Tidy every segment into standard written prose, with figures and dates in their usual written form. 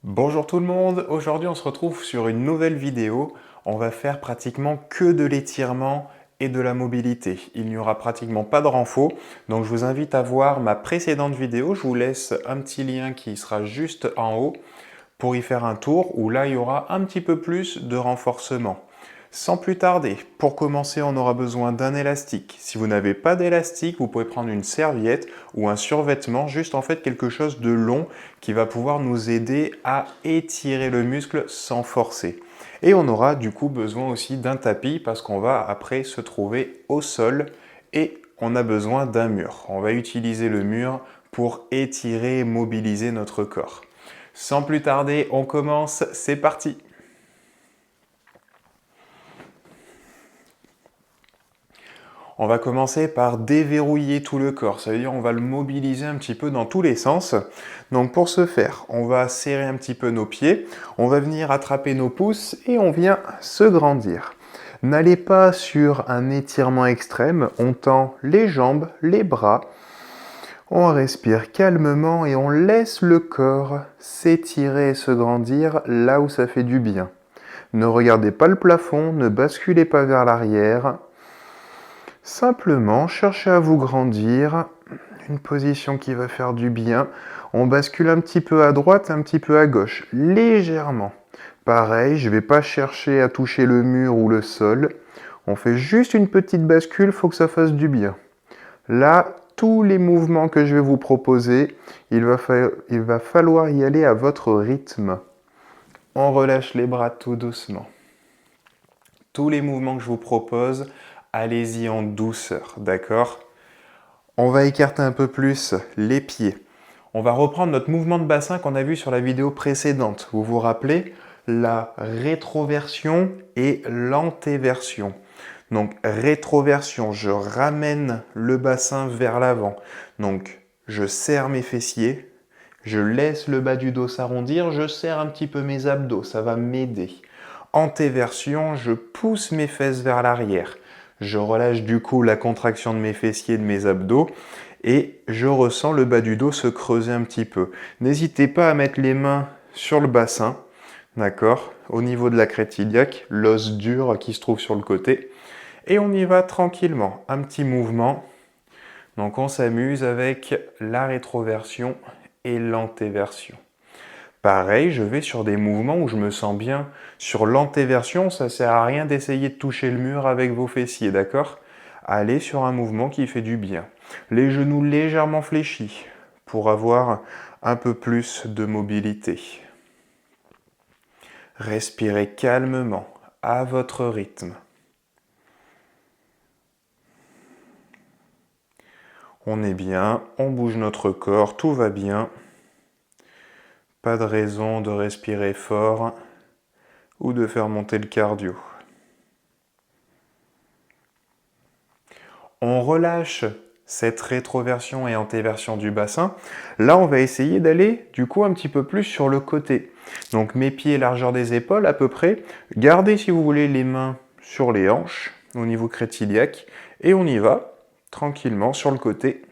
Bonjour tout le monde, aujourd'hui on se retrouve sur une nouvelle vidéo. On va faire pratiquement que de l'étirement et de la mobilité. Il n'y aura pratiquement pas de renfort, donc je vous invite à voir ma précédente vidéo. Je vous laisse un petit lien qui sera juste en haut pour y faire un tour où là il y aura un petit peu plus de renforcement. Sans plus tarder, pour commencer, on aura besoin d'un élastique. Si vous n'avez pas d'élastique, vous pouvez prendre une serviette ou un survêtement, juste en fait quelque chose de long qui va pouvoir nous aider à étirer le muscle sans forcer. Et on aura du coup besoin aussi d'un tapis parce qu'on va après se trouver au sol et on a besoin d'un mur. On va utiliser le mur pour étirer et mobiliser notre corps. Sans plus tarder, on commence, c'est parti! On va commencer par déverrouiller tout le corps, ça veut dire on va le mobiliser un petit peu dans tous les sens. Donc pour ce faire, on va serrer un petit peu nos pieds, on va venir attraper nos pouces et on vient se grandir. N'allez pas sur un étirement extrême, on tend les jambes, les bras, on respire calmement et on laisse le corps s'étirer et se grandir là où ça fait du bien. Ne regardez pas le plafond, ne basculez pas vers l'arrière. Simplement, cherchez à vous grandir, une position qui va faire du bien. On bascule un petit peu à droite, un petit peu à gauche, légèrement. Pareil, je ne vais pas chercher à toucher le mur ou le sol. On fait juste une petite bascule, il faut que ça fasse du bien. Là, tous les mouvements que je vais vous proposer, il va falloir y aller à votre rythme. On relâche les bras tout doucement. Tous les mouvements que je vous propose, allez-y en douceur, d'accord? On va écarter un peu plus les pieds. On va reprendre notre mouvement de bassin qu'on a vu sur la vidéo précédente. Vous vous rappelez? La rétroversion et l'antéversion. Donc rétroversion, je ramène le bassin vers l'avant. Donc je serre mes fessiers, je laisse le bas du dos s'arrondir, je serre un petit peu mes abdos, ça va m'aider. Antéversion, je pousse mes fesses vers l'arrière. Je relâche du coup la contraction de mes fessiers et de mes abdos et je ressens le bas du dos se creuser un petit peu. N'hésitez pas à mettre les mains sur le bassin, d'accord, au niveau de la crête iliaque, l'os dur qui se trouve sur le côté. Et on y va tranquillement, un petit mouvement. Donc on s'amuse avec la rétroversion et l'antéversion. Pareil, je vais sur des mouvements où je me sens bien. Sur l'antéversion, ça ne sert à rien d'essayer de toucher le mur avec vos fessiers, d'accord? Allez sur un mouvement qui fait du bien. Les genoux légèrement fléchis pour avoir un peu plus de mobilité. Respirez calmement, à votre rythme. On est bien, on bouge notre corps, tout va bien. Pas de raison de respirer fort ou de faire monter le cardio. On relâche cette rétroversion et antéversion du bassin. Là, on va essayer d'aller du coup un petit peu plus sur le côté. Donc mes pieds largeur des épaules à peu près. Gardez si vous voulez les mains sur les hanches au niveau crête iliaque et on y va tranquillement sur le côté.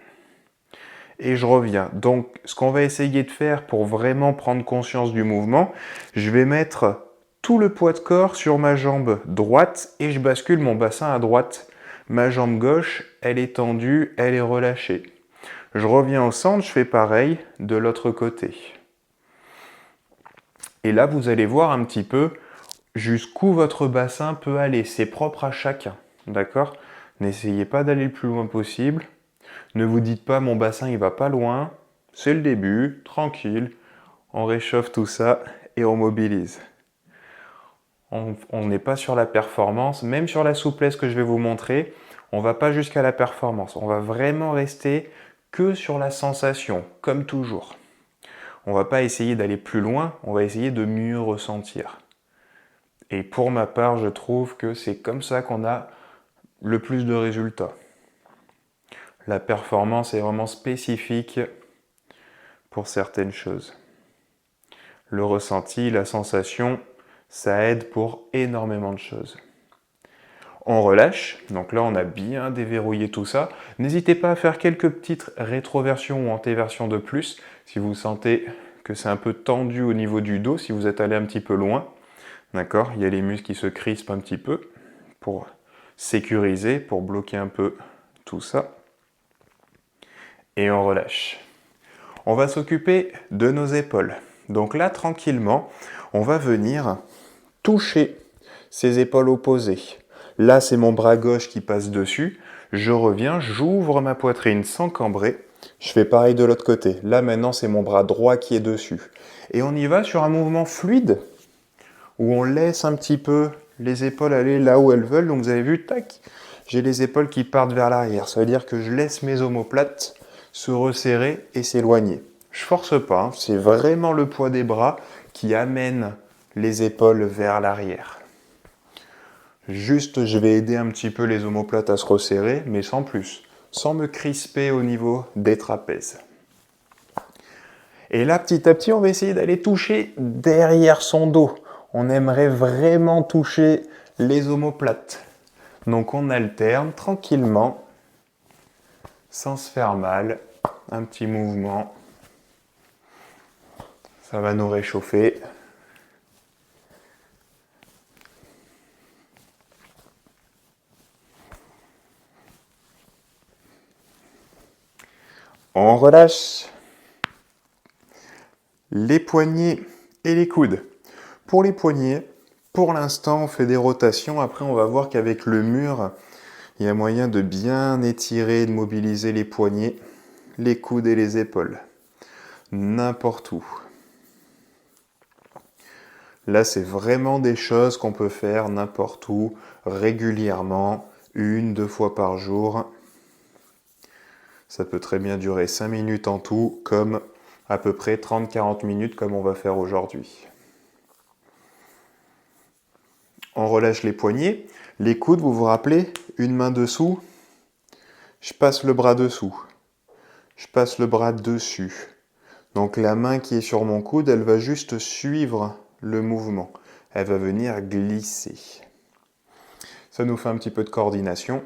Et je reviens. Donc, ce qu'on va essayer de faire pour vraiment prendre conscience du mouvement, je vais mettre tout le poids de corps sur ma jambe droite et je bascule mon bassin à droite. Ma jambe gauche, elle est tendue, elle est relâchée. Je reviens au centre, je fais pareil de l'autre côté. Et là, vous allez voir un petit peu jusqu'où votre bassin peut aller. C'est propre à chacun, d'accord? N'essayez pas d'aller le plus loin possible. Ne vous dites pas mon bassin il va pas loin, c'est le début, tranquille, on réchauffe tout ça et on mobilise. On n'est pas sur la performance, même sur la souplesse que je vais vous montrer, on ne va pas jusqu'à la performance, on va vraiment rester que sur la sensation, comme toujours. On ne va pas essayer d'aller plus loin, on va essayer de mieux ressentir. Et pour ma part, je trouve que c'est comme ça qu'on a le plus de résultats. La performance est vraiment spécifique pour certaines choses. Le ressenti, la sensation, ça aide pour énormément de choses. On relâche, donc là on a bien déverrouillé tout ça. N'hésitez pas à faire quelques petites rétroversions ou antéversions de plus si vous sentez que c'est un peu tendu au niveau du dos si vous êtes allé un petit peu loin. D'accord? Il y a les muscles qui se crispent un petit peu pour sécuriser, pour bloquer un peu tout ça. Et on relâche. On va s'occuper de nos épaules. Donc là, tranquillement, on va venir toucher ces épaules opposées. Là, c'est mon bras gauche qui passe dessus. Je reviens, j'ouvre ma poitrine sans cambrer. Je fais pareil de l'autre côté. Là, maintenant, c'est mon bras droit qui est dessus. Et on y va sur un mouvement fluide où on laisse un petit peu les épaules aller là où elles veulent. Donc, vous avez vu, tac, j'ai les épaules qui partent vers l'arrière. Ça veut dire que je laisse mes omoplates se resserrer et s'éloigner. Je force pas, hein. C'est vraiment le poids des bras qui amène les épaules vers l'arrière. Juste, je vais aider un petit peu les omoplates à se resserrer, mais sans plus, sans me crisper au niveau des trapèzes. Et là, petit à petit, on va essayer d'aller toucher derrière son dos. On aimerait vraiment toucher les omoplates. Donc on alterne tranquillement, sans se faire mal, un petit mouvement. Ça va nous réchauffer. On relâche les poignets et les coudes. Pour les poignets, pour l'instant, on fait des rotations. Après, on va voir qu'avec le mur, il y a moyen de bien étirer et de mobiliser les poignets, les coudes et les épaules. N'importe où. Là, c'est vraiment des choses qu'on peut faire n'importe où, régulièrement, 1-2 fois par jour. Ça peut très bien durer 5 minutes en tout, comme à peu près 30-40 minutes comme on va faire aujourd'hui. On relâche les poignets. Les coudes, vous vous rappelez, une main dessous, je passe le bras dessous. Je passe le bras dessus. Donc la main qui est sur mon coude, elle va juste suivre le mouvement. Elle va venir glisser. Ça nous fait un petit peu de coordination.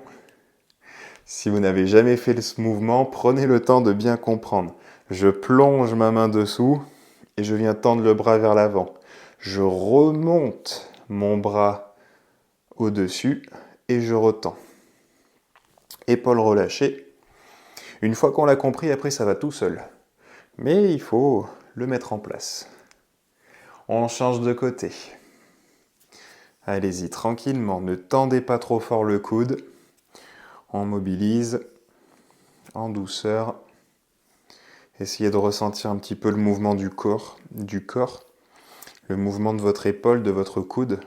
Si vous n'avez jamais fait ce mouvement, prenez le temps de bien comprendre. Je plonge ma main dessous et je viens tendre le bras vers l'avant. Je remonte mon bras au-dessus et je retends. Épaules relâchées. Une fois qu'on l'a compris, après ça va tout seul. Mais il faut le mettre en place. On change de côté. Allez-y tranquillement, ne tendez pas trop fort le coude. On mobilise en douceur. Essayez de ressentir un petit peu le mouvement du corps, le mouvement de votre épaule, de votre coude.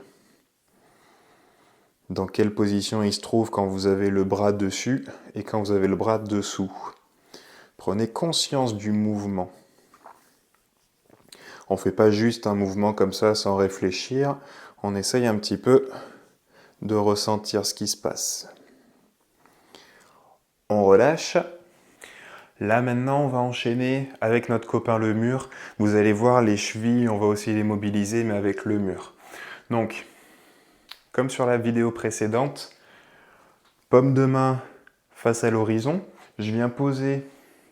Dans quelle position il se trouve quand vous avez le bras dessus et quand vous avez le bras dessous. Prenez conscience du mouvement. On ne fait pas juste un mouvement comme ça sans réfléchir, on essaye un petit peu de ressentir ce qui se passe. On relâche. Là maintenant, on va enchaîner avec notre copain le mur. Vous allez voir les chevilles, on va aussi les mobiliser, mais avec le mur. Donc, comme sur la vidéo précédente, paume de main face à l'horizon. Je viens poser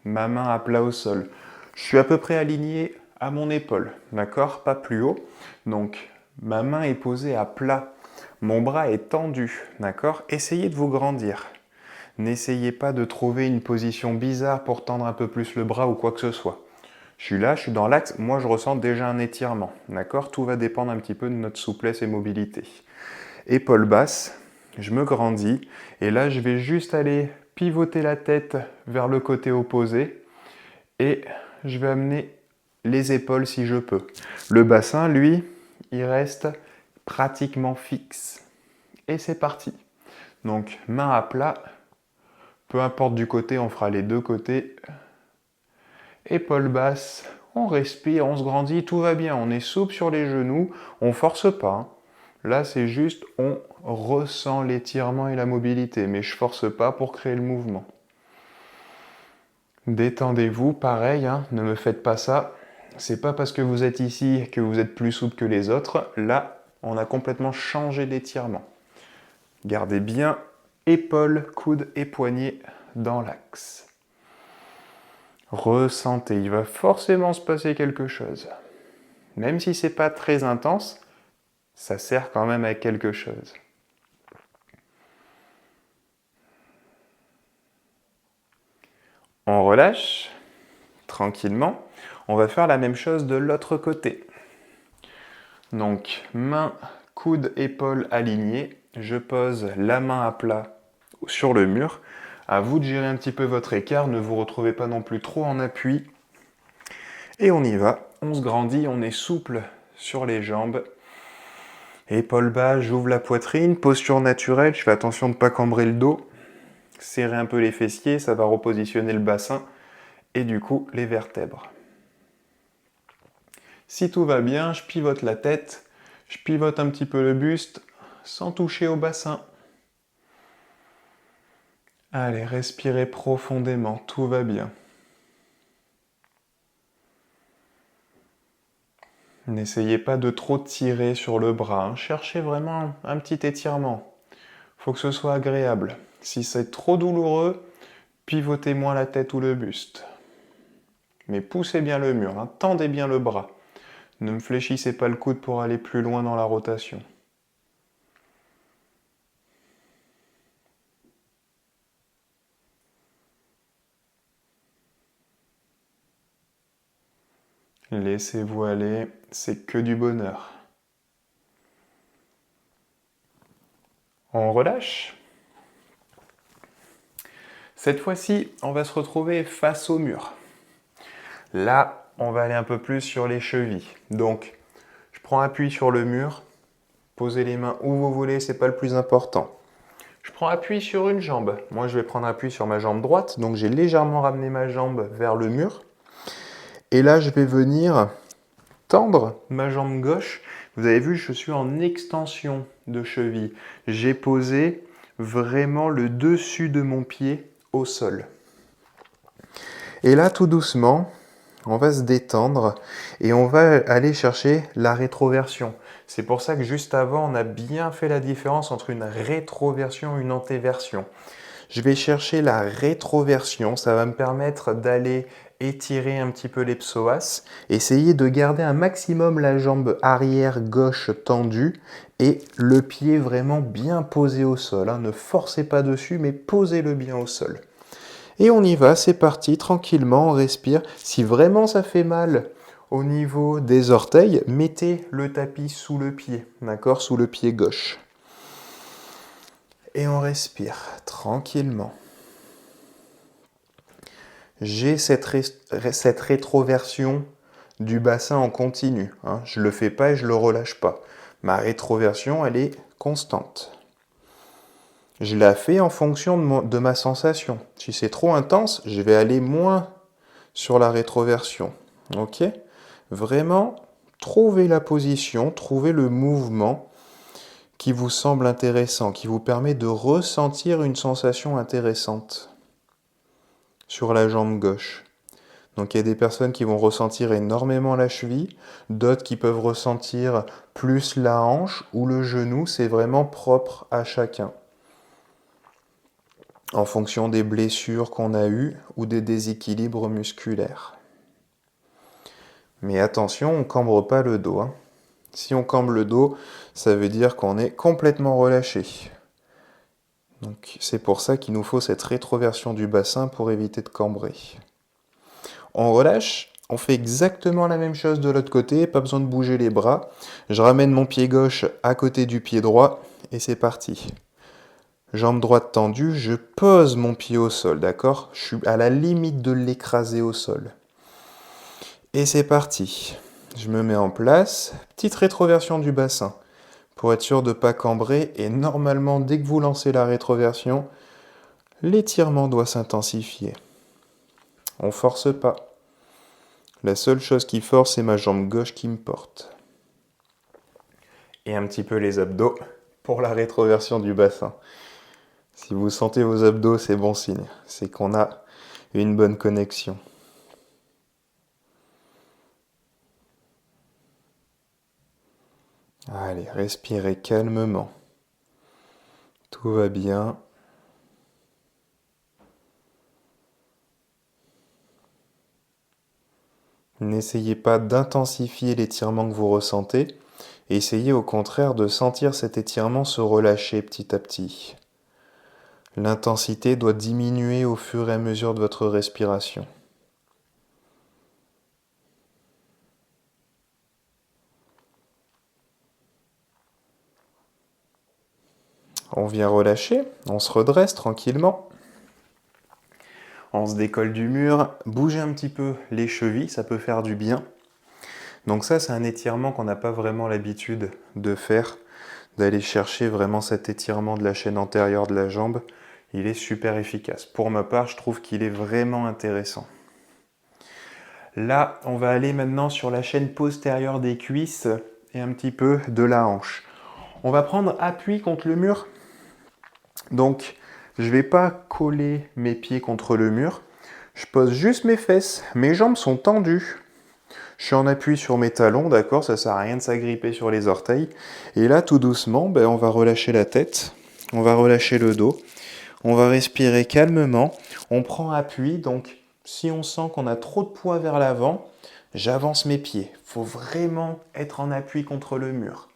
ma main à plat au sol. Je suis à peu près aligné à mon épaule, d'accord? Pas plus haut. Donc, ma main est posée à plat. Mon bras est tendu, d'accord? Essayez de vous grandir. N'essayez pas de trouver une position bizarre pour tendre un peu plus le bras ou quoi que ce soit. Je suis là, je suis dans l'axe, moi je ressens déjà un étirement, d'accord? Tout va dépendre un petit peu de notre souplesse et mobilité. Épaules basses, je me grandis, et là je vais juste aller pivoter la tête vers le côté opposé, et je vais amener les épaules si je peux. Le bassin, lui, il reste pratiquement fixe. Et c'est parti. Donc, main à plat. Peu importe du côté, on fera les deux côtés. Épaules basses, on respire, on se grandit, tout va bien. On est souple sur les genoux, on force pas. Là, c'est juste, on ressent l'étirement et la mobilité, mais je force pas pour créer le mouvement. Détendez-vous, pareil, hein, ne me faites pas ça. C'est pas parce que vous êtes ici que vous êtes plus souple que les autres. Là, on a complètement changé d'étirement. Gardez bien épaules, coudes et poignets dans l'axe. Ressentez, il va forcément se passer quelque chose. Même si c'est pas très intense, ça sert quand même à quelque chose. On relâche tranquillement. On va faire la même chose de l'autre côté. Donc, main, coude, épaule alignés. Je pose la main à plat sur le mur. À vous de gérer un petit peu votre écart. Ne vous retrouvez pas non plus trop en appui. Et on y va. On se grandit, on est souple sur les jambes. Épaules bas, j'ouvre la poitrine. Posture naturelle. Je fais attention de ne pas cambrer le dos. Serrer un peu les fessiers, ça va repositionner le bassin. Et du coup, les vertèbres. Si tout va bien, je pivote la tête, je pivote un petit peu le buste sans toucher au bassin. Allez, respirez profondément, tout va bien. N'essayez pas de trop tirer sur le bras, hein. Cherchez vraiment un petit étirement. Il faut que ce soit agréable. Si c'est trop douloureux, pivotez moins la tête ou le buste. Mais poussez bien le mur, hein. Tendez bien le bras. Ne me fléchissez pas le coude pour aller plus loin dans la rotation. Laissez-vous aller, c'est que du bonheur. On relâche. Cette fois-ci, on va se retrouver face au mur. Là, on va aller un peu plus sur les chevilles. Donc, je prends appui sur le mur. Posez les mains où vous voulez, c'est pas le plus important. Je prends appui sur une jambe. Moi, je vais prendre appui sur ma jambe droite. Donc, j'ai légèrement ramené ma jambe vers le mur. Et là, je vais venir tendre ma jambe gauche. Vous avez vu, je suis en extension de cheville. J'ai posé vraiment le dessus de mon pied au sol. Et là, tout doucement, on va se détendre et on va aller chercher la rétroversion. C'est pour ça que juste avant, on a bien fait la différence entre une rétroversion et une antéversion. Je vais chercher la rétroversion, ça va me permettre d'aller étirer un petit peu les psoas, essayer de garder un maximum la jambe arrière gauche tendue et le pied vraiment bien posé au sol. Ne forcez pas dessus, mais posez-le bien au sol. Et on y va, c'est parti, tranquillement, on respire. Si vraiment ça fait mal au niveau des orteils, mettez le tapis sous le pied, d'accord, sous le pied gauche. Et on respire tranquillement. J'ai cette rétroversion du bassin en continu. Je ne le fais pas et je ne le relâche pas. Ma rétroversion, elle est constante. Je la fais en fonction de ma sensation. Si c'est trop intense, je vais aller moins sur la rétroversion. Ok ? Vraiment, trouvez la position, trouvez le mouvement qui vous semble intéressant, qui vous permet de ressentir une sensation intéressante sur la jambe gauche. Donc il y a des personnes qui vont ressentir énormément la cheville, d'autres qui peuvent ressentir plus la hanche ou le genou, c'est vraiment propre à chacun, en fonction des blessures qu'on a eues ou des déséquilibres musculaires. Mais attention, on ne cambre pas le dos. Si on cambre le dos, ça veut dire qu'on est complètement relâché. Donc c'est pour ça qu'il nous faut cette rétroversion du bassin pour éviter de cambrer. On relâche, on fait exactement la même chose de l'autre côté, pas besoin de bouger les bras. Je ramène mon pied gauche à côté du pied droit et c'est parti. Jambe droite tendue, je pose mon pied au sol, d'accord ? Je suis à la limite de l'écraser au sol. Et c'est parti. Je me mets en place, petite rétroversion du bassin pour être sûr de ne pas cambrer et normalement dès que vous lancez la rétroversion, l'étirement doit s'intensifier. On force pas. La seule chose qui force, c'est ma jambe gauche qui me porte. Et un petit peu les abdos pour la rétroversion du bassin. Si vous sentez vos abdos, c'est bon signe. C'est qu'on a une bonne connexion. Allez, respirez calmement. Tout va bien. N'essayez pas d'intensifier l'étirement que vous ressentez. Essayez au contraire de sentir cet étirement se relâcher petit à petit. L'intensité doit diminuer au fur et à mesure de votre respiration. On vient relâcher, on se redresse tranquillement. On se décolle du mur, bougez un petit peu les chevilles, ça peut faire du bien. Donc ça, c'est un étirement qu'on n'a pas vraiment l'habitude de faire, d'aller chercher vraiment cet étirement de la chaîne antérieure de la jambe. Il est super efficace. Pour ma part, je trouve qu'il est vraiment intéressant. Là, on va aller maintenant sur la chaîne postérieure des cuisses et un petit peu de la hanche. On va prendre appui contre le mur. Donc, je ne vais pas coller mes pieds contre le mur. Je pose juste mes fesses. Mes jambes sont tendues. Je suis en appui sur mes talons, d'accord? Ça ne sert à rien de s'agripper sur les orteils. Et là, tout doucement, on va relâcher la tête. On va relâcher le dos. On va respirer calmement. On prend appui. Donc, si on sent qu'on a trop de poids vers l'avant, j'avance mes pieds. Il faut vraiment être en appui contre le mur.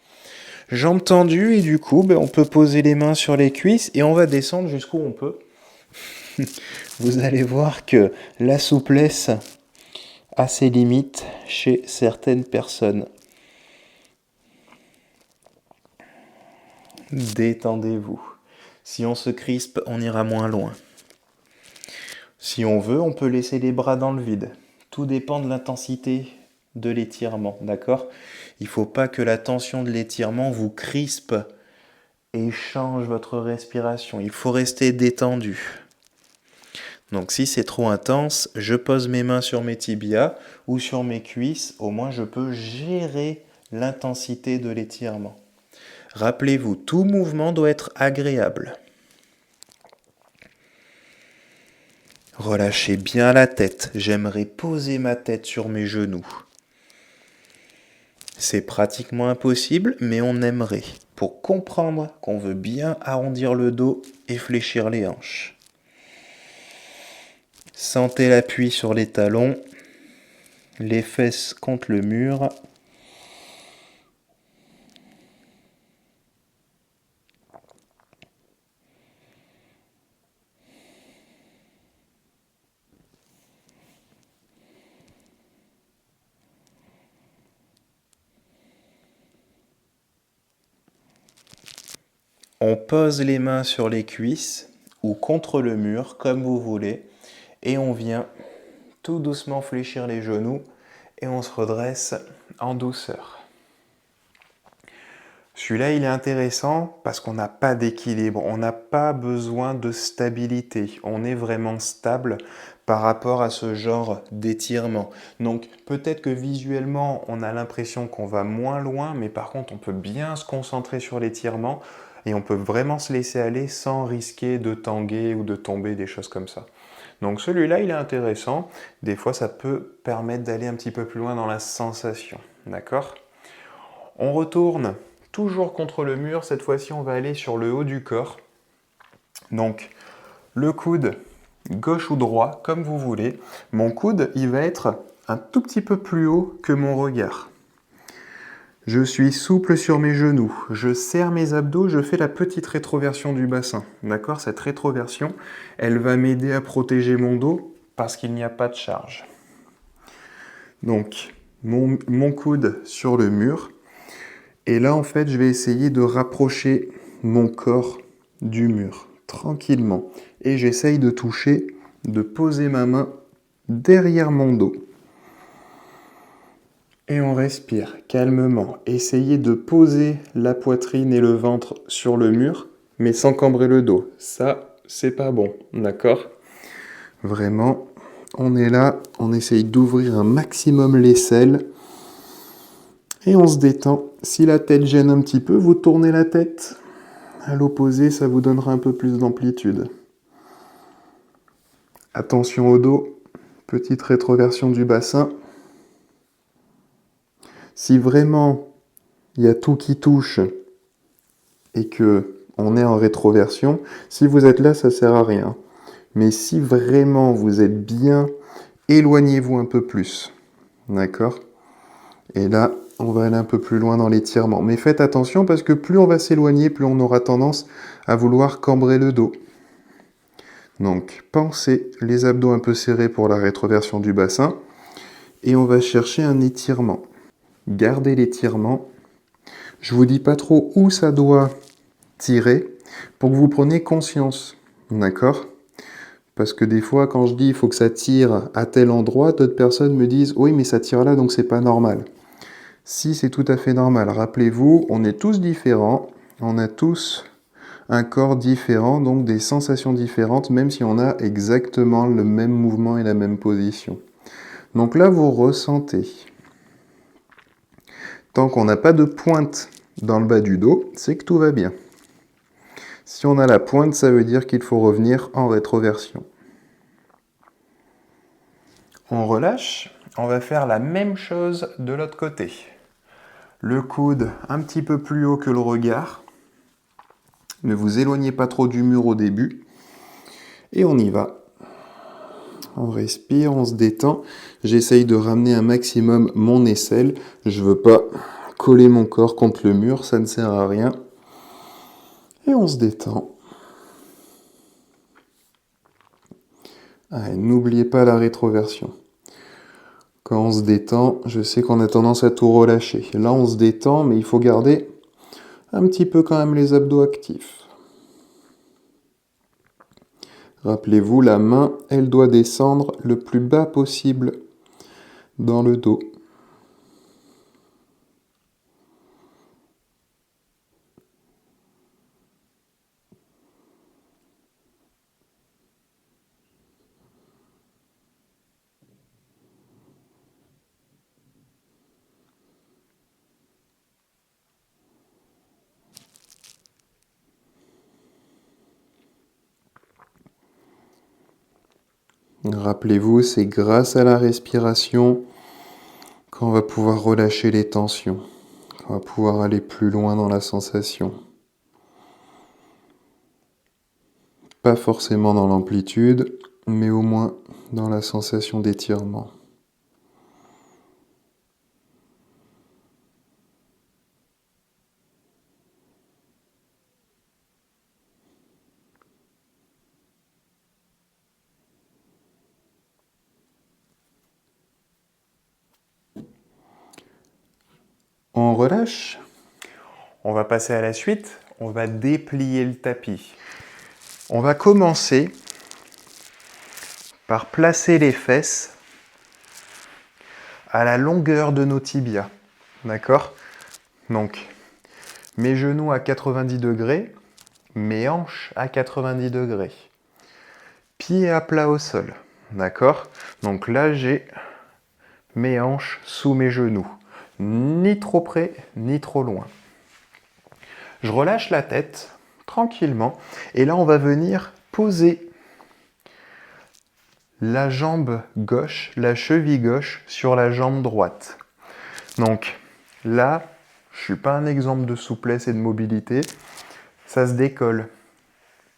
Jambes tendues et du coup, on peut poser les mains sur les cuisses et on va descendre jusqu'où on peut. Vous allez voir que la souplesse a ses limites chez certaines personnes. Détendez-vous. Si on se crispe, on ira moins loin. Si on veut, on peut laisser les bras dans le vide. Tout dépend de l'intensité de l'étirement, d'accord? Il ne faut pas que la tension de l'étirement vous crispe et change votre respiration. Il faut rester détendu. Donc si c'est trop intense, je pose mes mains sur mes tibias ou sur mes cuisses. Au moins, je peux gérer l'intensité de l'étirement. Rappelez-vous, tout mouvement doit être agréable. Relâchez bien la tête. J'aimerais poser ma tête sur mes genoux. C'est pratiquement impossible, mais on aimerait, pour comprendre qu'on veut bien arrondir le dos et fléchir les hanches. Sentez l'appui sur les talons, les fesses contre le mur. On pose les mains sur les cuisses ou contre le mur, comme vous voulez, et on vient tout doucement fléchir les genoux et on se redresse en douceur. Celui-là, il est intéressant parce qu'on n'a pas d'équilibre, on n'a pas besoin de stabilité, on est vraiment stable par rapport à ce genre d'étirement. Donc peut-être que visuellement, on a l'impression qu'on va moins loin, mais par contre, on peut bien se concentrer sur l'étirement et on peut vraiment se laisser aller sans risquer de tanguer ou de tomber, des choses comme ça. Donc celui-là, il est intéressant. Des fois, ça peut permettre d'aller un petit peu plus loin dans la sensation. D'accord? On retourne toujours contre le mur. Cette fois-ci, on va aller sur le haut du corps. Donc, le coude gauche ou droit, comme vous voulez. Mon coude, il va être un tout petit peu plus haut que mon regard. Je suis souple sur mes genoux, je serre mes abdos, je fais la petite rétroversion du bassin. D'accord? Cette rétroversion, elle va m'aider à protéger mon dos parce qu'il n'y a pas de charge. Donc, mon coude sur le mur. Et là, en fait, je vais essayer de rapprocher mon corps du mur, tranquillement. Et j'essaye de toucher, de poser ma main derrière mon dos. Et on respire calmement. Essayez de poser la poitrine et le ventre sur le mur, mais sans cambrer le dos. Ça, c'est pas bon, d'accord? Vraiment, on est là, on essaye d'ouvrir un maximum l'aisselle. Et on se détend. Si la tête gêne un petit peu, vous tournez la tête. À l'opposé, ça vous donnera un peu plus d'amplitude. Attention au dos. Petite rétroversion du bassin. Si vraiment il y a tout qui touche et que on est en rétroversion, si vous êtes là, ça sert à rien. Mais si vraiment vous êtes bien, éloignez-vous un peu plus. D'accord? Et là, on va aller un peu plus loin dans l'étirement. Mais faites attention parce que plus on va s'éloigner, plus on aura tendance à vouloir cambrer le dos. Donc, pensez les abdos un peu serrés pour la rétroversion du bassin. Et on va chercher un étirement. Gardez l'étirement. Je vous dis pas trop où ça doit tirer pour que vous preniez conscience. D'accord? Parce que des fois, quand je dis il faut que ça tire à tel endroit, d'autres personnes me disent oui, mais ça tire là, donc c'est pas normal. Si, c'est tout à fait normal. Rappelez-vous, on est tous différents, on a tous un corps différent, donc des sensations différentes, même si on a exactement le même mouvement et la même position. Donc là, vous ressentez. Tant qu'on n'a pas de pointe dans le bas du dos, c'est que tout va bien. Si on a la pointe, ça veut dire qu'il faut revenir en rétroversion. On relâche, on va faire la même chose de l'autre côté. Le coude un petit peu plus haut que le regard. Ne vous éloignez pas trop du mur au début. Et on y va. On respire, on se détend. J'essaye de ramener un maximum mon aisselle. Je ne veux pas coller mon corps contre le mur, ça ne sert à rien. Et on se détend. Allez, n'oubliez pas la rétroversion. Quand on se détend, je sais qu'on a tendance à tout relâcher. Là, on se détend, mais il faut garder un petit peu quand même les abdos actifs. Rappelez-vous, la main, elle doit descendre le plus bas possible dans le dos. Rappelez-vous, c'est grâce à la respiration qu'on va pouvoir relâcher les tensions, qu'on va pouvoir aller plus loin dans la sensation. Pas forcément dans l'amplitude, mais au moins dans la sensation d'étirement. On relâche. On va passer à la suite. On va déplier le tapis. On va commencer par placer les fesses à la longueur de nos tibias. D'accord? Donc, mes genoux à 90 degrés, mes hanches à 90 degrés. Pieds à plat au sol. D'accord? Donc là, j'ai mes hanches sous mes genoux. Ni trop près, ni trop loin. Je relâche la tête tranquillement. Et là, on va venir poser la jambe gauche, la cheville gauche sur la jambe droite. Donc là, je ne suis pas un exemple de souplesse et de mobilité. Ça se décolle.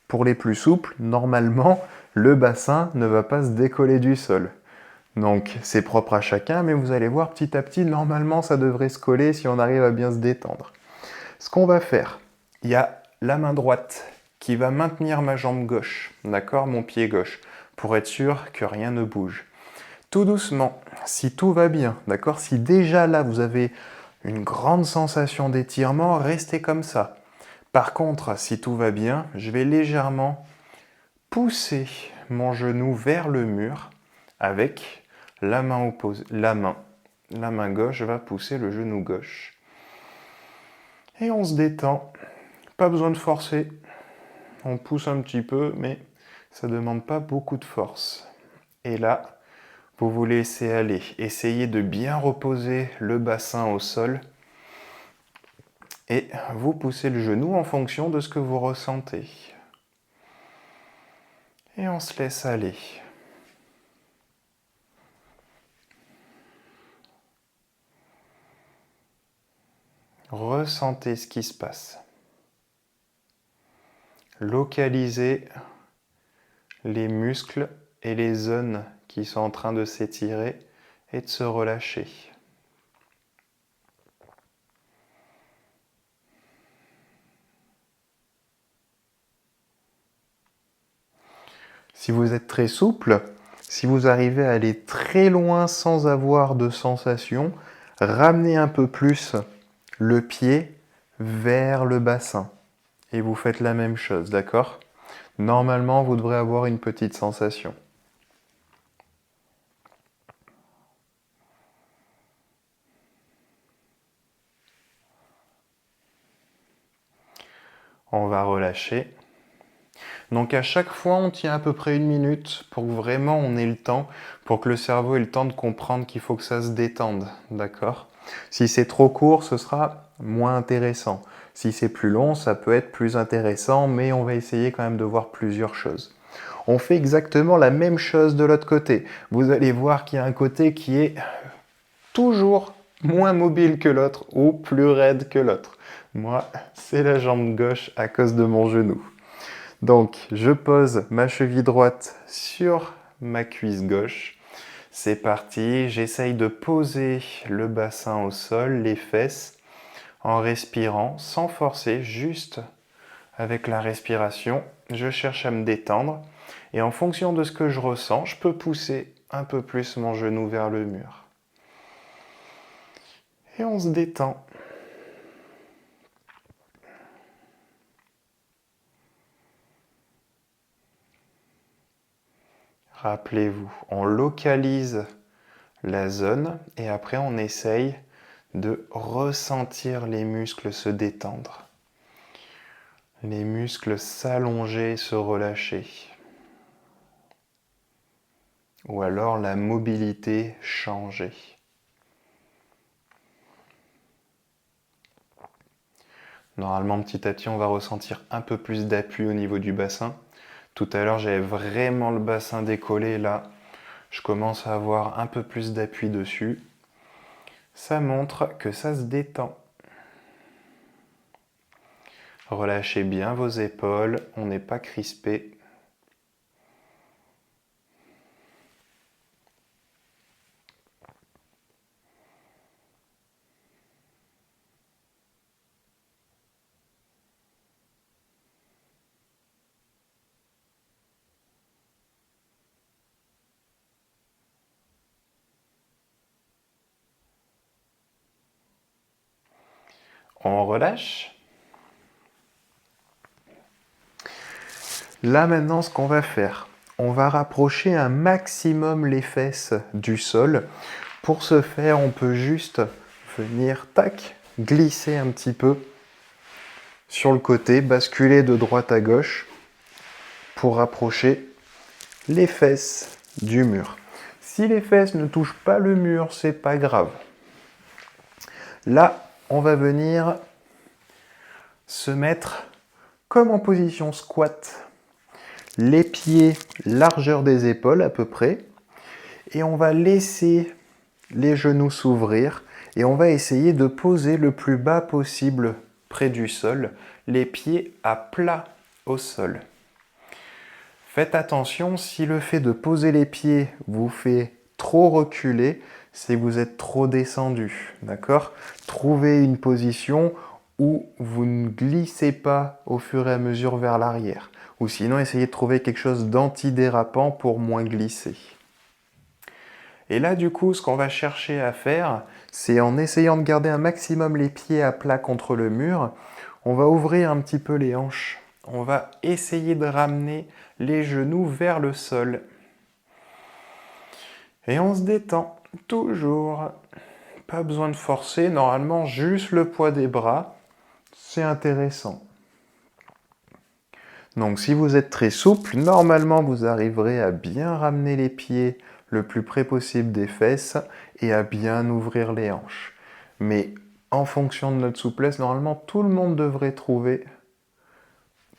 Pour les plus souples, normalement, le bassin ne va pas se décoller du sol. Donc c'est propre à chacun, mais vous allez voir petit à petit, normalement ça devrait se coller si on arrive à bien se détendre. Ce qu'on va faire, il y a la main droite qui va maintenir ma jambe gauche, d'accord, mon pied gauche, pour être sûr que rien ne bouge. Tout doucement, si tout va bien, d'accord, si déjà là vous avez une grande sensation d'étirement, restez comme ça. Par contre, si tout va bien, je vais légèrement pousser mon genou vers le mur avec la main opposée. La main gauche va pousser le genou gauche. Et on se détend. Pas besoin de forcer. On pousse un petit peu, mais ça ne demande pas beaucoup de force. Et là, vous vous laissez aller. Essayez de bien reposer le bassin au sol. Et vous poussez le genou en fonction de ce que vous ressentez. Et on se laisse aller. Ressentez ce qui se passe. Localisez les muscles et les zones qui sont en train de s'étirer et de se relâcher. Si vous êtes très souple, si vous arrivez à aller très loin sans avoir de sensation, ramenez un peu plus le pied vers le bassin. Et vous faites la même chose, d'accord? Normalement, vous devrez avoir une petite sensation. On va relâcher. Donc à chaque fois, on tient à peu près 1 minute pour que vraiment on ait le temps, pour que le cerveau ait le temps de comprendre qu'il faut que ça se détende, d'accord? Si c'est trop court, ce sera moins intéressant. Si c'est plus long, ça peut être plus intéressant, mais on va essayer quand même de voir plusieurs choses. On fait exactement la même chose de l'autre côté. Vous allez voir qu'il y a un côté qui est toujours moins mobile que l'autre ou plus raide que l'autre. Moi, c'est la jambe gauche à cause de mon genou. Donc, je pose ma cheville droite sur ma cuisse gauche. C'est parti, j'essaye de poser le bassin au sol, les fesses, en respirant, sans forcer, juste avec la respiration. Je cherche à me détendre et en fonction de ce que je ressens, je peux pousser un peu plus mon genou vers le mur. Et on se détend. Rappelez-vous, on localise la zone et après on essaye de ressentir les muscles se détendre, les muscles s'allonger, se relâcher, ou alors la mobilité changer. Normalement, petit à petit, on va ressentir un peu plus d'appui au niveau du bassin. Tout à l'heure, j'avais vraiment le bassin décollé. Là, je commence à avoir un peu plus d'appui dessus. Ça montre que ça se détend. Relâchez bien vos épaules, on n'est pas crispé. On relâche. Là maintenant, ce qu'on va faire, on va rapprocher un maximum les fesses du sol. Pour ce faire, on peut juste venir, tac, glisser un petit peu sur le côté, basculer de droite à gauche pour rapprocher les fesses du mur. Si les fesses ne touchent pas le mur, c'est pas grave. Là, on va venir se mettre comme en position squat, les pieds largeur des épaules à peu près, et on va laisser les genoux s'ouvrir et on va essayer de poser le plus bas possible près du sol, les pieds à plat au sol. Faites attention, si le fait de poser les pieds vous fait trop reculer, c'est que vous êtes trop descendu, d'accord? Trouvez une position où vous ne glissez pas au fur et à mesure vers l'arrière. Ou sinon, essayez de trouver quelque chose d'antidérapant pour moins glisser. Et là, du coup, ce qu'on va chercher à faire, c'est en essayant de garder un maximum les pieds à plat contre le mur, on va ouvrir un petit peu les hanches. On va essayer de ramener les genoux vers le sol. Et on se détend, toujours. Pas besoin de forcer, normalement juste le poids des bras, c'est intéressant. Donc si vous êtes très souple, normalement vous arriverez à bien ramener les pieds le plus près possible des fesses et à bien ouvrir les hanches. Mais en fonction de notre souplesse, normalement tout le monde devrait trouver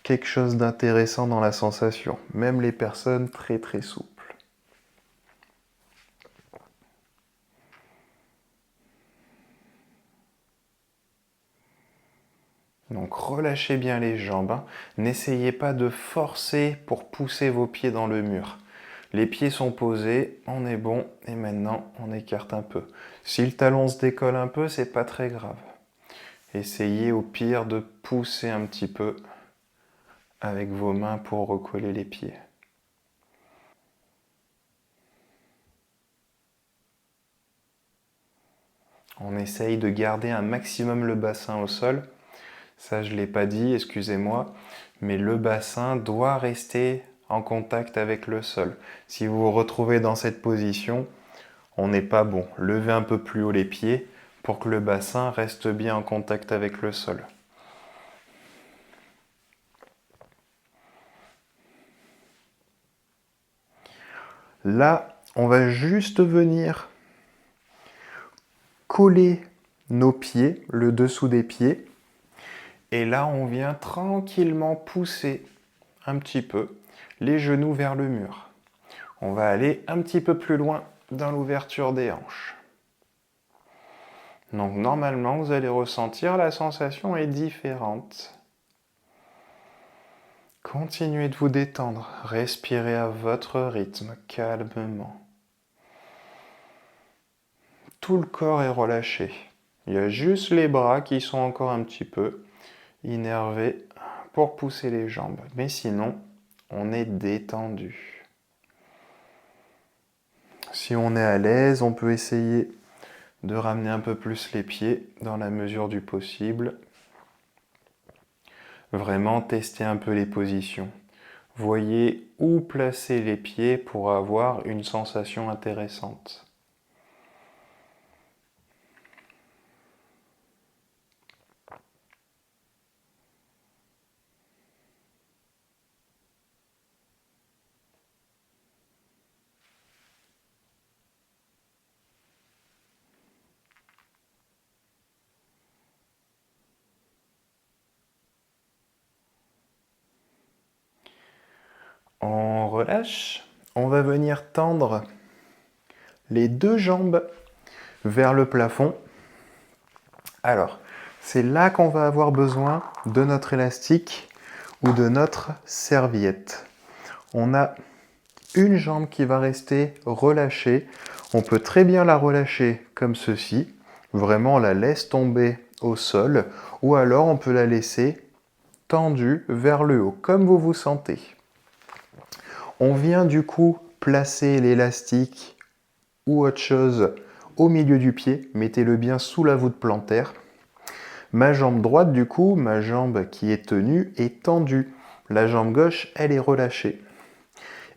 quelque chose d'intéressant dans la sensation, même les personnes très très souples. Donc relâchez bien les jambes, hein. N'essayez pas de forcer pour pousser vos pieds dans le mur. Les pieds sont posés, on est bon, et maintenant on écarte un peu. Si le talon se décolle un peu, c'est pas très grave. Essayez au pire de pousser un petit peu avec vos mains pour recoller les pieds. On essaye de garder un maximum le bassin au sol. Ça, je ne l'ai pas dit, excusez-moi, mais le bassin doit rester en contact avec le sol. Si vous vous retrouvez dans cette position, on n'est pas bon. Levez un peu plus haut les pieds pour que le bassin reste bien en contact avec le sol. Là, on va juste venir coller nos pieds, le dessous des pieds. Et là, on vient tranquillement pousser un petit peu les genoux vers le mur. On va aller un petit peu plus loin dans l'ouverture des hanches. Donc normalement, vous allez ressentir la sensation est différente. Continuez de vous détendre, respirez à votre rythme, calmement. Tout le corps est relâché. Il y a juste les bras qui sont encore un petit peu innervés pour pousser les jambes. Mais sinon, on est détendu. Si on est à l'aise, on peut essayer de ramener un peu plus les pieds dans la mesure du possible. Vraiment tester un peu les positions. Voyez où placer les pieds pour avoir une sensation intéressante. On relâche. On va venir tendre les deux jambes vers le plafond. Alors, c'est là qu'on va avoir besoin de notre élastique ou de notre serviette. On a une jambe qui va rester relâchée. On peut très bien la relâcher comme ceci. Vraiment, on la laisse tomber au sol. Ou alors, on peut la laisser tendue vers le haut, comme vous vous sentez. On vient du coup placer l'élastique ou autre chose au milieu du pied. Mettez-le bien sous la voûte plantaire. Ma jambe droite, du coup, ma jambe qui est tenue, est tendue. La jambe gauche, elle est relâchée.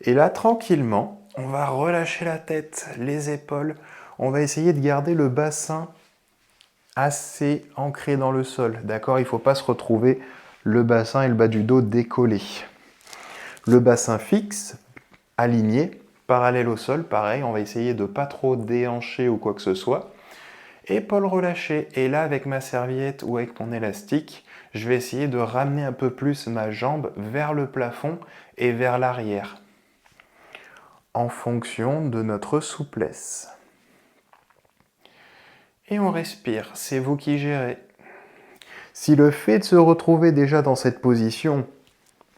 Et là, tranquillement, on va relâcher la tête, les épaules. On va essayer de garder le bassin assez ancré dans le sol. D'accord ? Il ne faut pas se retrouver le bassin et le bas du dos décollés. Le bassin fixe, aligné, parallèle au sol, pareil, on va essayer de ne pas trop déhancher ou quoi que ce soit. Épaules relâchées, et là avec ma serviette ou avec mon élastique, je vais essayer de ramener un peu plus ma jambe vers le plafond et vers l'arrière, en fonction de notre souplesse. Et on respire, c'est vous qui gérez. Si le fait de se retrouver déjà dans cette position,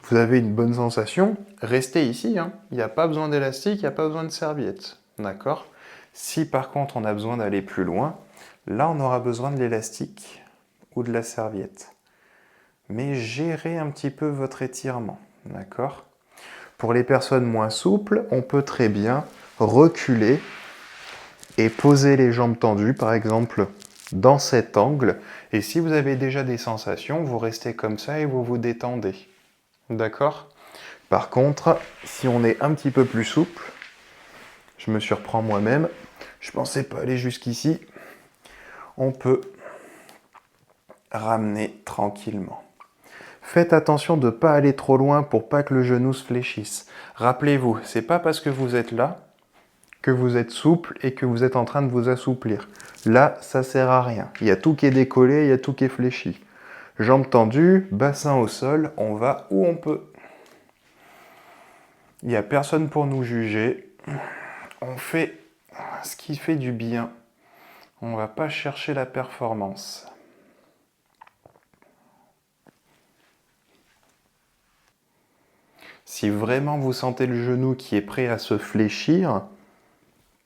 vous avez une bonne sensation, restez ici, hein. Il n'y a pas besoin d'élastique, il n'y a pas besoin de serviette. D'accord ? Si par contre on a besoin d'aller plus loin, là on aura besoin de l'élastique ou de la serviette. Mais gérez un petit peu votre étirement. D'accord ? Pour les personnes moins souples, on peut très bien reculer et poser les jambes tendues, par exemple, dans cet angle. Et si vous avez déjà des sensations, vous restez comme ça et vous vous détendez. D'accord ? Par contre, si on est un petit peu plus souple, je me surprends moi-même, je ne pensais pas aller jusqu'ici, on peut ramener tranquillement. Faites attention de ne pas aller trop loin pour pas que le genou se fléchisse. Rappelez-vous, c'est pas parce que vous êtes là que vous êtes souple et que vous êtes en train de vous assouplir. Là, ça sert à rien. Il y a tout qui est décollé, il y a tout qui est fléchi. Jambes tendues, bassin au sol, on va où on peut. Il n'y a personne pour nous juger. On fait ce qui fait du bien. On ne va pas chercher la performance. Si vraiment vous sentez le genou qui est prêt à se fléchir,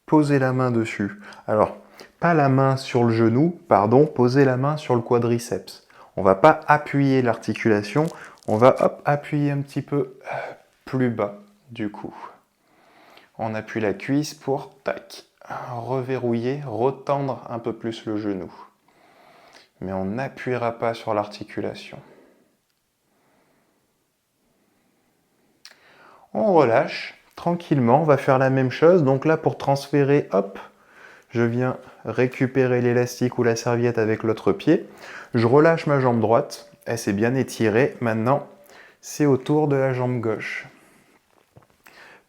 posez la main dessus. Alors, pas la main sur le genou, pardon, posez la main sur le quadriceps. On ne va pas appuyer l'articulation, on va appuyer un petit peu plus bas du coup. On appuie la cuisse pour, tac, reverrouiller, retendre un peu plus le genou. Mais on n'appuiera pas sur l'articulation. On relâche tranquillement, on va faire la même chose. Donc là, pour transférer, hop, je viens récupérer l'élastique ou la serviette avec l'autre pied. Je relâche ma jambe droite, elle s'est bien étirée. Maintenant, c'est au tour de la jambe gauche.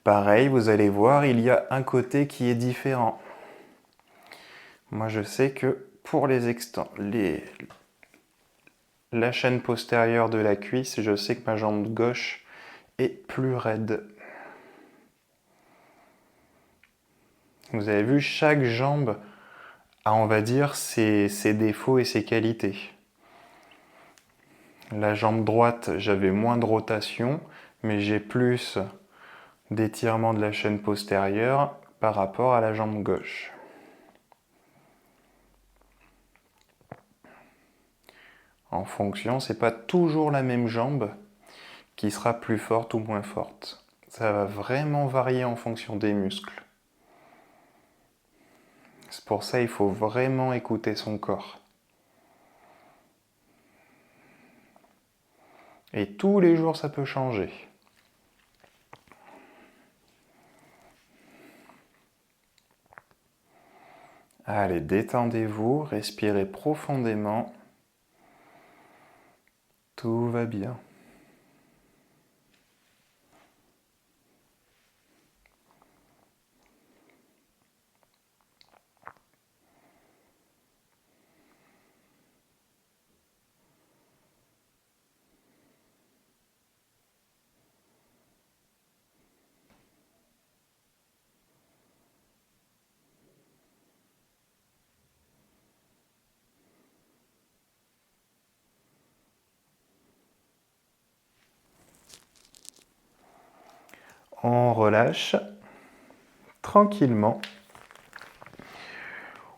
Pareil, vous allez voir, il y a un côté qui est différent. Moi, je sais que pour la chaîne postérieure de la cuisse, je sais que ma jambe gauche est plus raide. Vous avez vu, chaque jambe a, on va dire, ses défauts et ses qualités. La jambe droite, j'avais moins de rotation, mais j'ai plus d'étirement de la chaîne postérieure par rapport à la jambe gauche. En fonction, c'est pas toujours la même jambe qui sera plus forte ou moins forte. Ça va vraiment varier en fonction des muscles. C'est pour ça qu'il faut vraiment écouter son corps. Et tous les jours, ça peut changer. Allez, détendez-vous, respirez profondément. Tout va bien. On relâche tranquillement.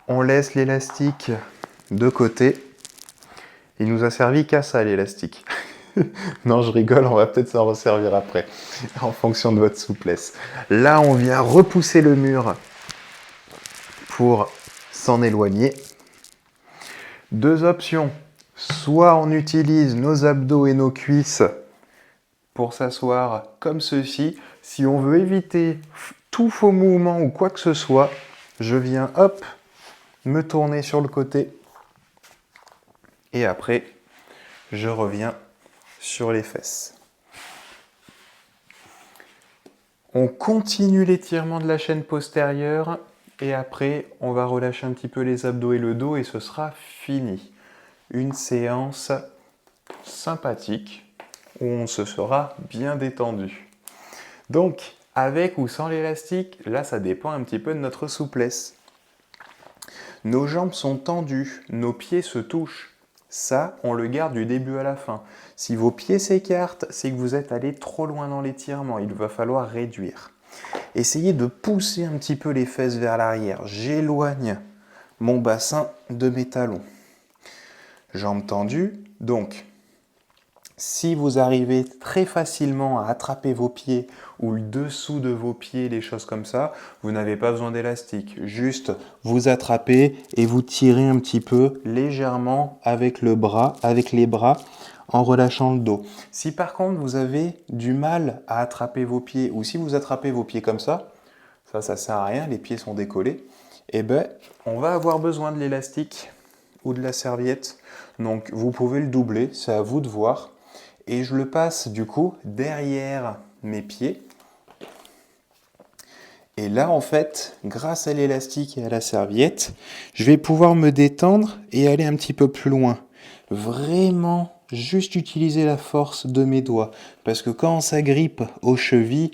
On laisse l'élastique de côté. Il nous a servi qu'à ça, l'élastique. Non, je rigole, on va peut-être s'en resservir après, en fonction de votre souplesse. Là, on vient repousser le mur pour s'en éloigner. Deux options. Soit on utilise nos abdos et nos cuisses pour s'asseoir comme ceci. Si on veut éviter tout faux mouvement ou quoi que ce soit, je viens, hop, me tourner sur le côté. Et après, je reviens sur les fesses. On continue l'étirement de la chaîne postérieure et après, on va relâcher un petit peu les abdos et le dos et ce sera fini. Une séance sympathique où on se sera bien détendu. Donc, avec ou sans l'élastique, là, ça dépend un petit peu de notre souplesse. Nos jambes sont tendues, nos pieds se touchent. Ça, on le garde du début à la fin. Si vos pieds s'écartent, c'est que vous êtes allé trop loin dans l'étirement. Il va falloir réduire. Essayez de pousser un petit peu les fesses vers l'arrière. J'éloigne mon bassin de mes talons. Jambes tendues. Donc, si vous arrivez très facilement à attraper vos pieds ou le dessous de vos pieds, des choses comme ça, vous n'avez pas besoin d'élastique. Juste, vous attrapez et vous tirez un petit peu légèrement avec les bras en relâchant le dos. Si par contre vous avez du mal à attraper vos pieds ou si vous attrapez vos pieds comme ça sert à rien, les pieds sont décollés, et ben on va avoir besoin de l'élastique ou de la serviette. Donc vous pouvez le doubler, c'est à vous de voir. Et je le passe du coup derrière mes pieds. Et là en fait, grâce à l'élastique et à la serviette, je vais pouvoir me détendre et aller un petit peu plus loin. Vraiment juste utiliser la force de mes doigts. Parce que quand on s'agrippe aux chevilles,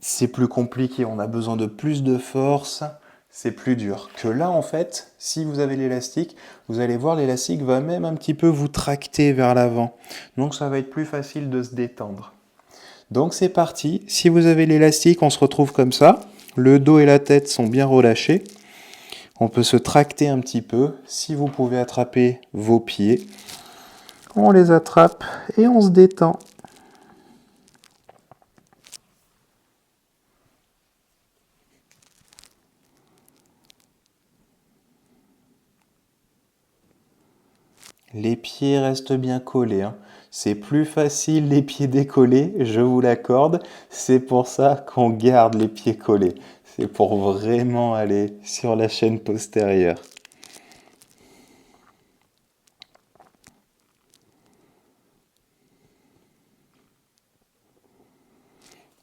c'est plus compliqué. On a besoin de plus de force. C'est plus dur. Que là, en fait, si vous avez l'élastique, vous allez voir, l'élastique va même un petit peu vous tracter vers l'avant. Donc, ça va être plus facile de se détendre. Donc c'est parti. Si vous avez l'élastique, on se retrouve comme ça. Le dos et la tête sont bien relâchés. On peut se tracter un petit peu. Si vous pouvez attraper vos pieds, on les attrape et on se détend. Les pieds restent bien collés, hein. C'est plus facile les pieds décollés, je vous l'accorde. C'est pour ça qu'on garde les pieds collés. C'est pour vraiment aller sur la chaîne postérieure.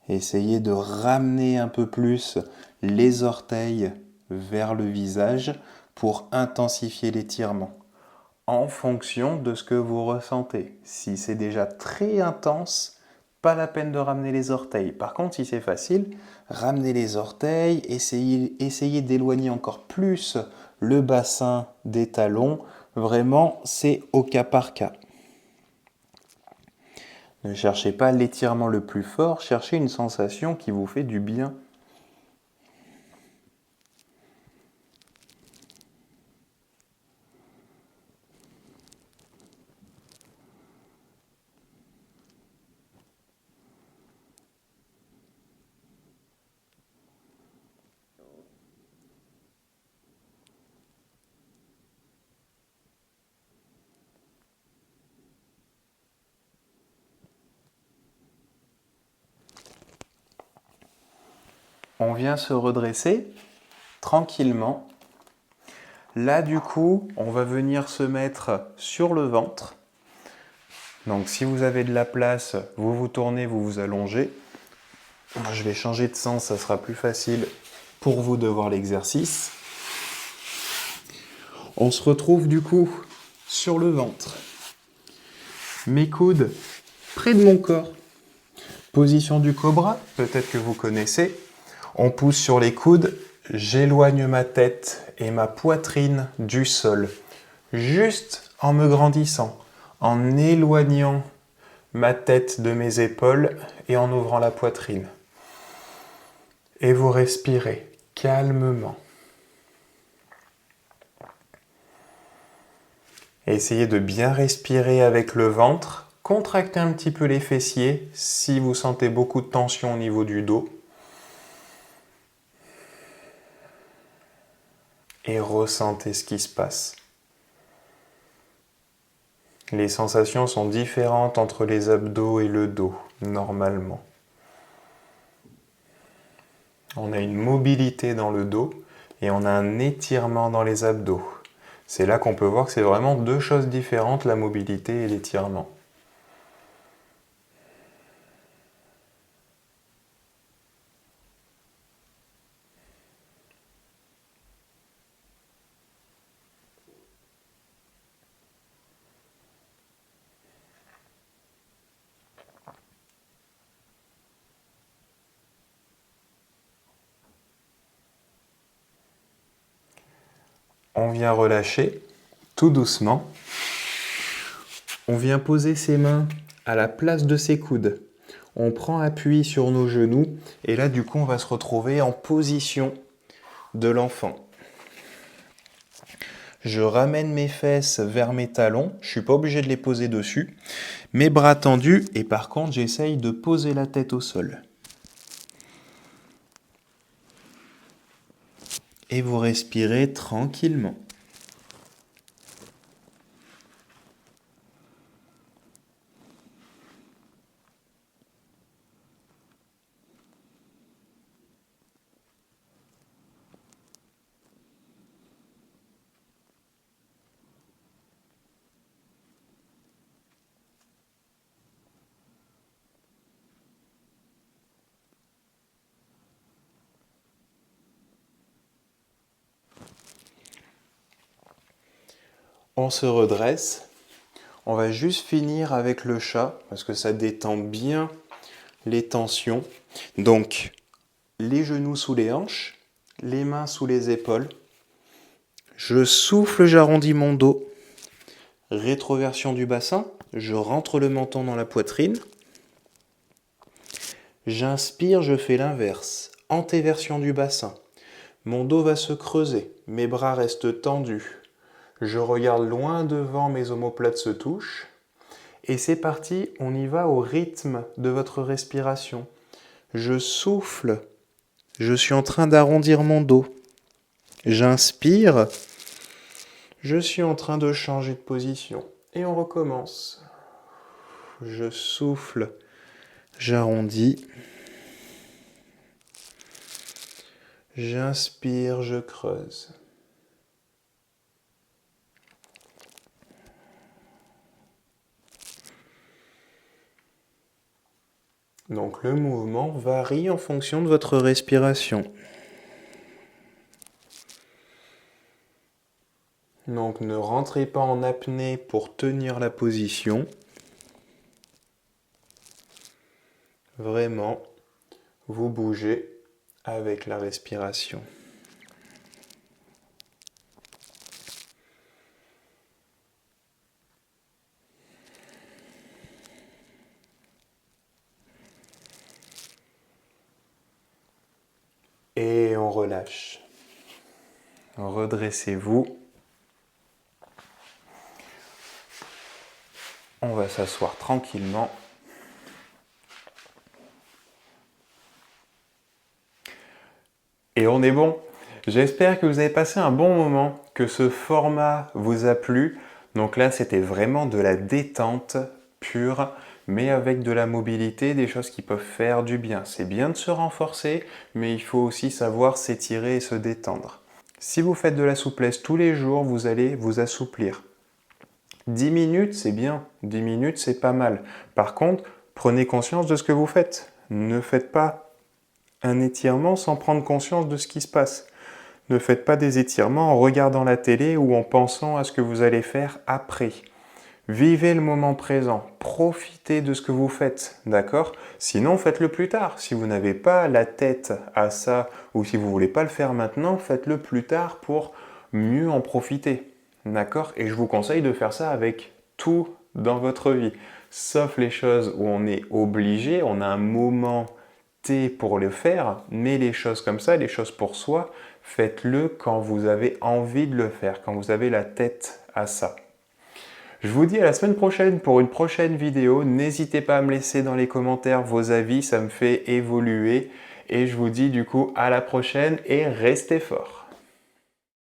Essayez de ramener un peu plus les orteils vers le visage pour intensifier l'étirement en fonction de ce que vous ressentez. Si c'est déjà très intense, pas la peine de ramener les orteils. Par contre, si c'est facile, ramenez les orteils, essayez d'éloigner encore plus le bassin des talons. Vraiment, c'est au cas par cas. Ne cherchez pas l'étirement le plus fort, cherchez une sensation qui vous fait du bien. On vient se redresser tranquillement. Là, du coup, on va venir se mettre sur le ventre. Donc, si vous avez de la place, vous vous tournez, vous vous allongez. Moi, je vais changer de sens, ça sera plus facile pour vous de voir l'exercice. On se retrouve du coup sur le ventre. Mes coudes près de mon corps. Position du cobra, peut-être que vous connaissez. On pousse sur les coudes, j'éloigne ma tête et ma poitrine du sol. Juste en me grandissant, en éloignant ma tête de mes épaules et en ouvrant la poitrine. Et vous respirez calmement. Essayez de bien respirer avec le ventre. Contractez un petit peu les fessiers si vous sentez beaucoup de tension au niveau du dos. Et ressentez ce qui se passe. Les sensations sont différentes entre les abdos et le dos, normalement. On a une mobilité dans le dos et on a un étirement dans les abdos. C'est là qu'on peut voir que c'est vraiment deux choses différentes, la mobilité et l'étirement. On vient relâcher tout doucement. On vient poser ses mains à la place de ses coudes. On prend appui sur nos genoux et là du coup on va se retrouver en position de l'enfant. Je ramène mes fesses vers mes talons, je ne suis pas obligé de les poser dessus. Mes bras tendus et par contre j'essaye de poser la tête au sol. Et vous respirez tranquillement. On se redresse. On va juste finir avec le chat parce que ça détend bien les tensions. Donc, les genoux sous les hanches, les mains sous les épaules. Je souffle, j'arrondis mon dos. Rétroversion du bassin, je rentre le menton dans la poitrine. J'inspire, je fais l'inverse. Antéversion du bassin. Mon dos va se creuser, mes bras restent tendus. Je regarde loin devant, mes omoplates se touchent. Et c'est parti, on y va au rythme de votre respiration. Je souffle, je suis en train d'arrondir mon dos. J'inspire, je suis en train de changer de position. Et on recommence. Je souffle, j'arrondis. J'inspire, je creuse. Donc le mouvement varie en fonction de votre respiration. Donc ne rentrez pas en apnée pour tenir la position. Vraiment, vous bougez avec la respiration. Et on relâche. Redressez-vous. On va s'asseoir tranquillement. Et on est bon. J'espère que vous avez passé un bon moment, que ce format vous a plu. Donc là, c'était vraiment de la détente pure, mais avec de la mobilité, des choses qui peuvent faire du bien. C'est bien de se renforcer, mais il faut aussi savoir s'étirer et se détendre. Si vous faites de la souplesse tous les jours, vous allez vous assouplir. 10 minutes, c'est bien. 10 minutes, c'est pas mal. Par contre, prenez conscience de ce que vous faites. Ne faites pas un étirement sans prendre conscience de ce qui se passe. Ne faites pas des étirements en regardant la télé ou en pensant à ce que vous allez faire après. Vivez le moment présent, profitez de ce que vous faites, d'accord? Sinon, faites-le plus tard. Si vous n'avez pas la tête à ça ou si vous ne voulez pas le faire maintenant, faites-le plus tard pour mieux en profiter, d'accord? Et je vous conseille de faire ça avec tout dans votre vie, sauf les choses où on est obligé, on a un moment T pour le faire, mais les choses comme ça, les choses pour soi, faites-le quand vous avez envie de le faire, quand vous avez la tête à ça. Je vous dis à la semaine prochaine pour une prochaine vidéo. N'hésitez pas à me laisser dans les commentaires vos avis, ça me fait évoluer. Et je vous dis du coup à la prochaine et restez forts.